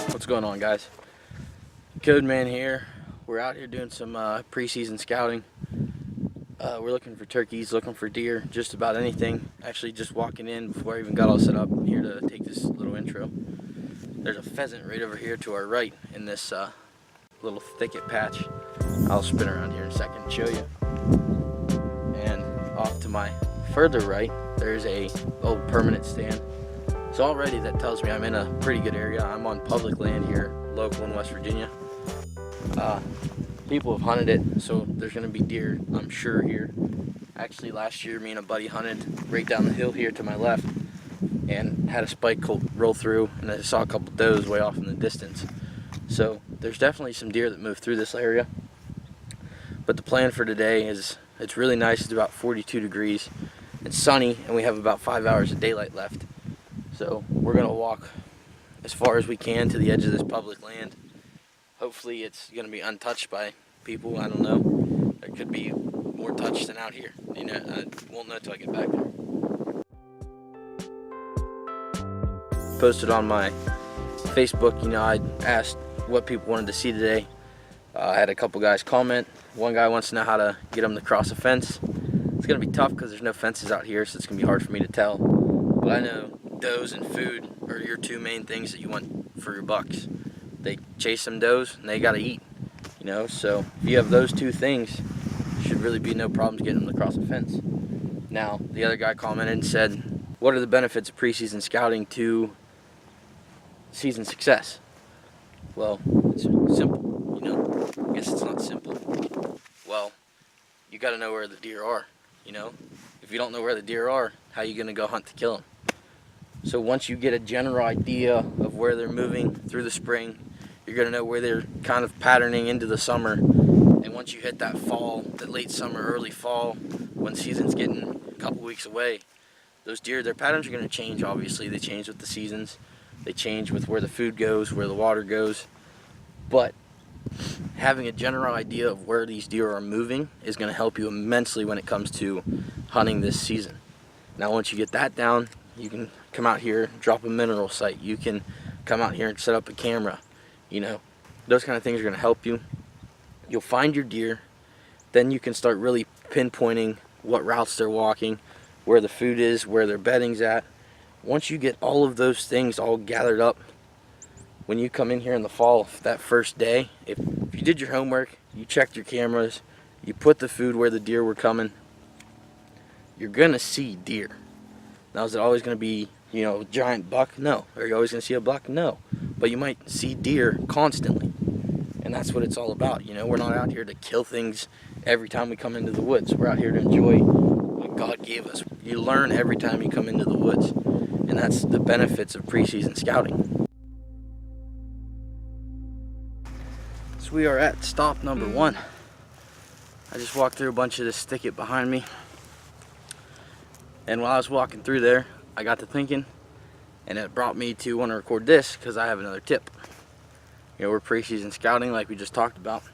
What's going on, guys? Codeman here. We're out here doing some preseason scouting. We're looking for turkeys, looking for deer, just about anything. Actually, just walking in before I even got all set up here to take this little intro. There's a pheasant right over here to our right in this little thicket patch. I'll spin around here in a second and show you. And off to my further right, there's a old permanent stand. So already that tells me I'm in a pretty good area. I'm on public land here, local in West Virginia. People have hunted it, so there's gonna be deer, I'm sure, here. Actually, last year, me and a buddy hunted right down the hill here to my left and had a spike colt roll through, and I saw a couple does way off in the distance. So there's definitely some deer that move through this area. But the plan for today is, it's really nice. It's about 42 degrees. It's sunny, and we have about 5 hours of daylight left. So we're gonna walk as far as we can to the edge of this public land. Hopefully it's gonna be untouched by people. I don't know. There could be more touched than out here. You know, I won't know till I get back there. Posted on my Facebook, you know, I asked what people wanted to see today. I had a couple guys comment. One guy wants to know how to get them to cross a fence. It's gonna be tough because there's no fences out here, so it's gonna be hard for me to tell. But I know does and food are your two main things that you want for your bucks. They chase some does and they gotta eat, you know, so if you have those two things, should really be no problems getting them to cross a fence. Now, the other guy commented and said, what are the benefits of preseason scouting to season success? Well, it's simple, you know. I guess it's not simple. Well, you gotta know where the deer are, you know. If you don't know where the deer are, how are you gonna go hunt to kill them? So once you get a general idea of where they're moving through the spring, you're gonna know where they're kind of patterning into the summer. And once you hit that fall, that late summer, early fall, when season's getting a couple weeks away, those deer, their patterns are gonna change, obviously. They change with the seasons. They change with where the food goes, where the water goes. But having a general idea of where these deer are moving is gonna help you immensely when it comes to hunting this season. Now, once you get that down, you can come out here, drop a mineral site. You can come out here and set up a camera. You know, those kind of things are going to help you. You'll find your deer. Then you can start really pinpointing what routes they're walking, where the food is, where their bedding's at. Once you get all of those things all gathered up, when you come in here in the fall, that first day, if you did your homework, you checked your cameras, you put the food where the deer were coming, you're going to see deer. Now, is it always going to be, you know, giant buck? No. Are you always going to see a buck? No. But you might see deer constantly. And that's what it's all about. You know, we're not out here to kill things every time we come into the woods. We're out here to enjoy what God gave us. You learn every time you come into the woods. And that's the benefits of preseason scouting. So we are at stop number 1. I just walked through a bunch of this thicket behind me. And while I was walking through there, I got to thinking, and it brought me to want to record this because I have another tip. You know, we're preseason scouting like we just talked about.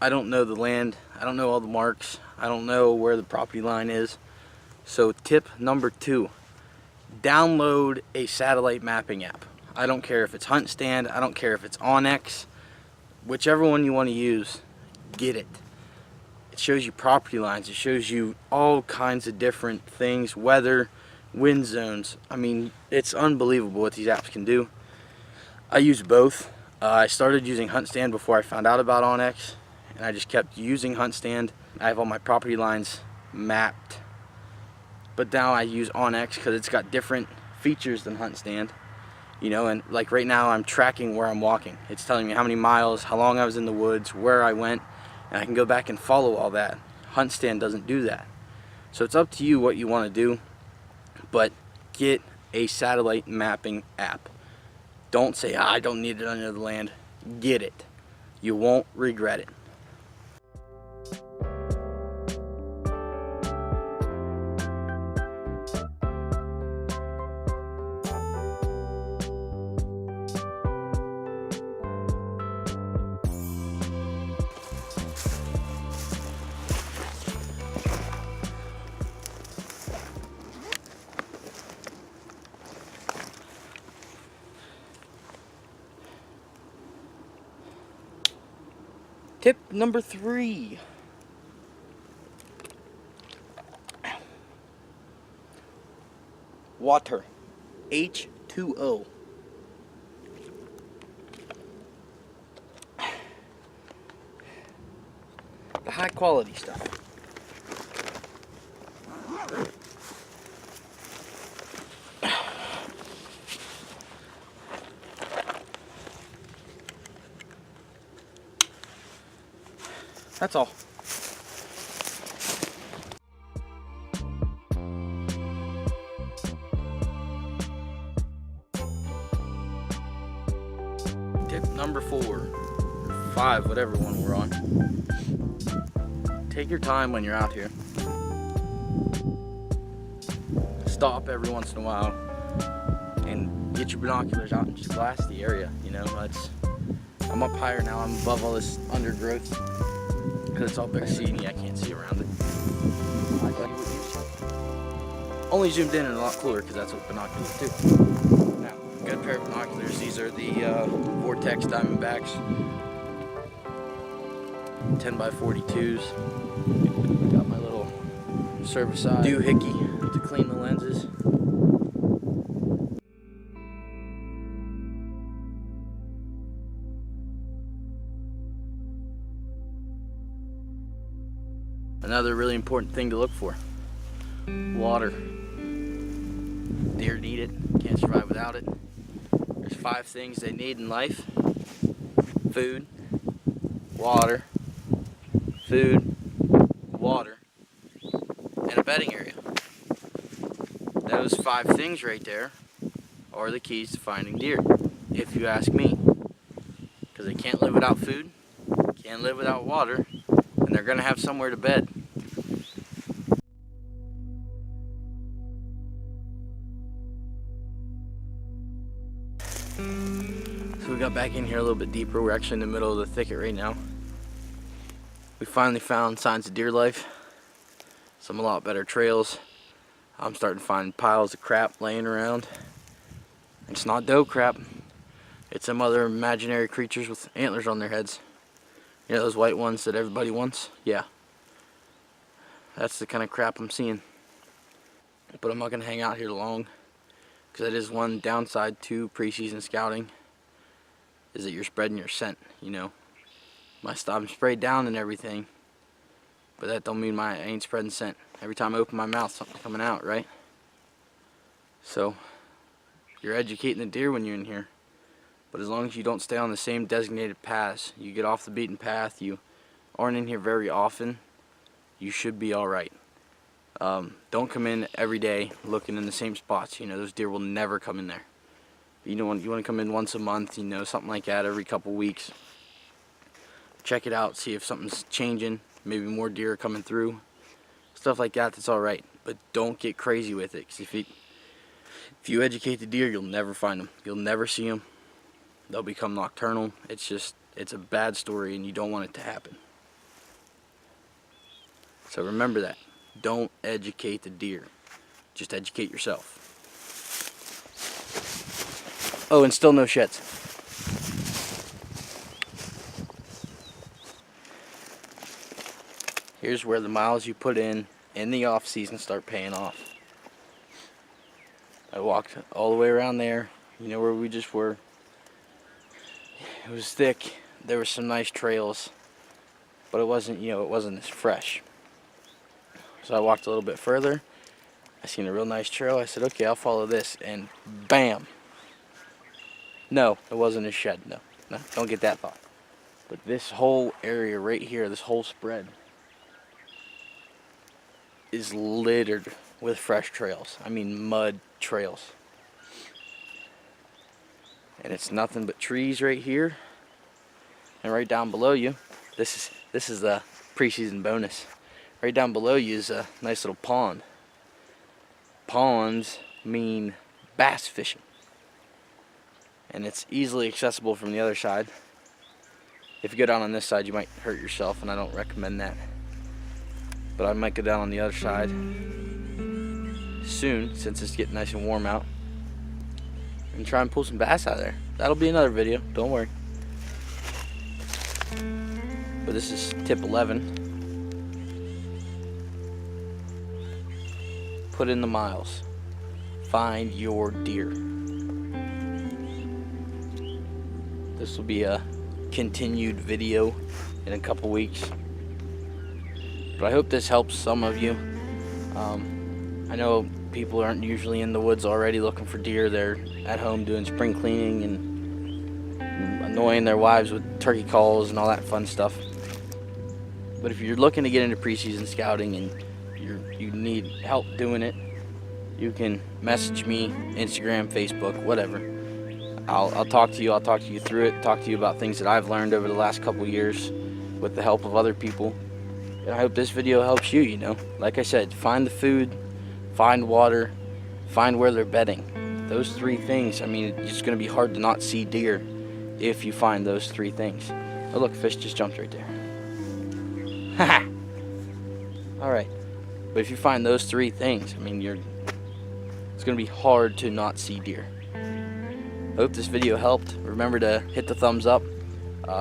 I don't know the land. I don't know all the marks. I don't know where the property line is. So tip number 2, download a satellite mapping app. I don't care if it's Hunt Stand. I don't care if it's Onyx. Whichever one you want to use, get it. It shows you property lines. It shows you all kinds of different things, weather, wind zones. I mean, it's unbelievable what these apps can do. I use both. I started using Hunt Stand before I found out about Onyx, and I just kept using Hunt Stand. I have all my property lines mapped, but now I use Onyx because it's got different features than Hunt Stand. You know, and like right now I'm tracking where I'm walking. It's telling me how many miles, how long I was in the woods, where I went, and I can go back and follow all that. Hunt Stand doesn't do that. So it's up to you what you want to do, but get a satellite mapping app. Don't say, I don't need it under the land. Get it. You won't regret it. Tip number 3. Water. H2O. The high quality stuff. That's all. Tip number 4, or 5, whatever one we're on. Take your time when you're out here. Stop every once in a while and get your binoculars out and just glass the area. You know, I'm up higher now. I'm above all this undergrowth because it's all Preseason. I can't see around it. Only zoomed in and a lot cooler because that's what binoculars do. Now, good pair of binoculars. These are the Vortex Diamondbacks 10x42s. Got my little service eye doohickey to clean the lenses. Another really important thing to look for: water. Deer need it, can't survive without it. There's 5 things they need in life: food, water, food, water, and a bedding area. Those 5 things right there are the keys to finding deer, if you ask me. Because they can't live without food, can't live without water, and they're going to have somewhere to bed. So we got back in here a little bit deeper. We're actually in the middle of the thicket right now. We finally found signs of deer life. Some a lot better trails. I'm starting to find piles of crap laying around. It's not doe crap. It's some other imaginary creatures with antlers on their heads. You know, those white ones that everybody wants? Yeah. That's the kind of crap I'm seeing. But I'm not going to hang out here long, because that is one downside to preseason scouting, is that you're spreading your scent, you know. I'm sprayed down and everything, but that don't mean I ain't spreading scent. Every time I open my mouth, something's coming out, right? So, you're educating the deer when you're in here. But as long as you don't stay on the same designated paths, you get off the beaten path, you aren't in here very often, you should be alright. Don't come in every day looking in the same spots. You know, those deer will never come in there. You want to come in once a month, you know, something like that, every couple weeks. Check it out, see if something's changing, maybe more deer are coming through. Stuff like that, that's alright. But don't get crazy with it, because if you educate the deer, you'll never find them. You'll never see them. They'll become nocturnal. It's a bad story, and you don't want it to happen. So remember that. Don't educate the deer. Just educate yourself. Oh, and still no sheds. Here's where the miles you put in the off season start paying off. I walked all the way around there, you know, where we just were. It was thick. There were some nice trails, but it wasn't, you know, it wasn't as fresh. So I walked a little bit further. I seen a real nice trail. I said, okay, I'll follow this, and bam. No, it wasn't a shed. No, don't get that thought. But this whole area right here, this whole spread, is littered with fresh trails. I mean, mud trails. And it's nothing but trees right here, and right down below you. This is the preseason bonus. Right down below you is a nice little pond. Ponds mean bass fishing, and it's easily accessible from the other side. If you go down on this side, you might hurt yourself, and I don't recommend that. But I might go down on the other side soon, since it's getting nice and warm out, and try and pull some bass out of there. That'll be another video, don't worry. But this is tip 11. Put in the miles. Find your deer. This will be a continued video in a couple weeks. But I hope this helps some of you. I know people aren't usually in the woods already looking for deer. They're at home doing spring cleaning and annoying their wives with turkey calls and all that fun stuff. But if you're looking to get into preseason scouting and you need help doing it, you can message me, Instagram, Facebook, whatever. I'll talk to you. I'll talk to you through it, talk to you about things that I've learned over the last couple years with the help of other people. And I hope this video helps you, you know. Like I said, find the food, find water, find where they're bedding. Those three things, I mean, it's going to be hard to not see deer if you find those three things. Oh look, fish just jumped right there. Haha! Alright, but if you find those three things, I mean, it's going to be hard to not see deer. I hope this video helped. Remember to hit the thumbs up,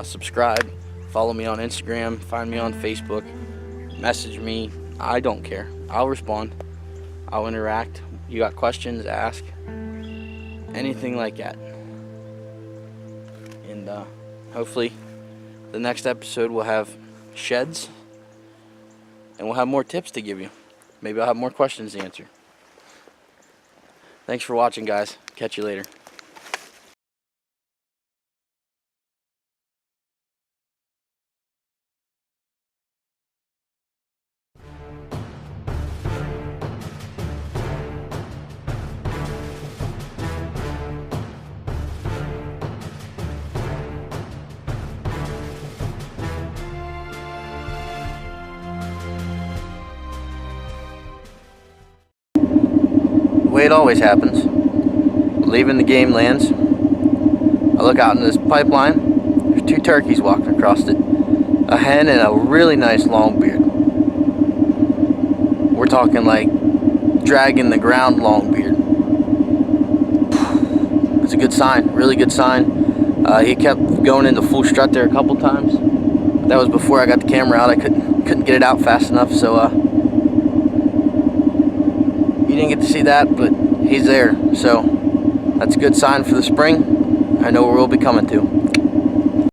subscribe, follow me on Instagram, find me on Facebook, message me. I don't care. I'll respond. I'll interact. You got questions, ask. Anything like that. And hopefully the next episode will have sheds and we'll have more tips to give you. Maybe I'll have more questions to answer. Thanks for watching, guys. Catch you later. The way it always happens. Leaving the game lands, I look out in this pipeline. There's two turkeys walking across it. A hen and a really nice long beard. We're talking like dragging the ground long beard. It's a good sign, really good sign. He kept going into full strut there a couple times. That was before I got the camera out. I couldn't get it out fast enough, so you didn't get to see that, but he's there. So that's a good sign for the spring. I know where we'll be coming to.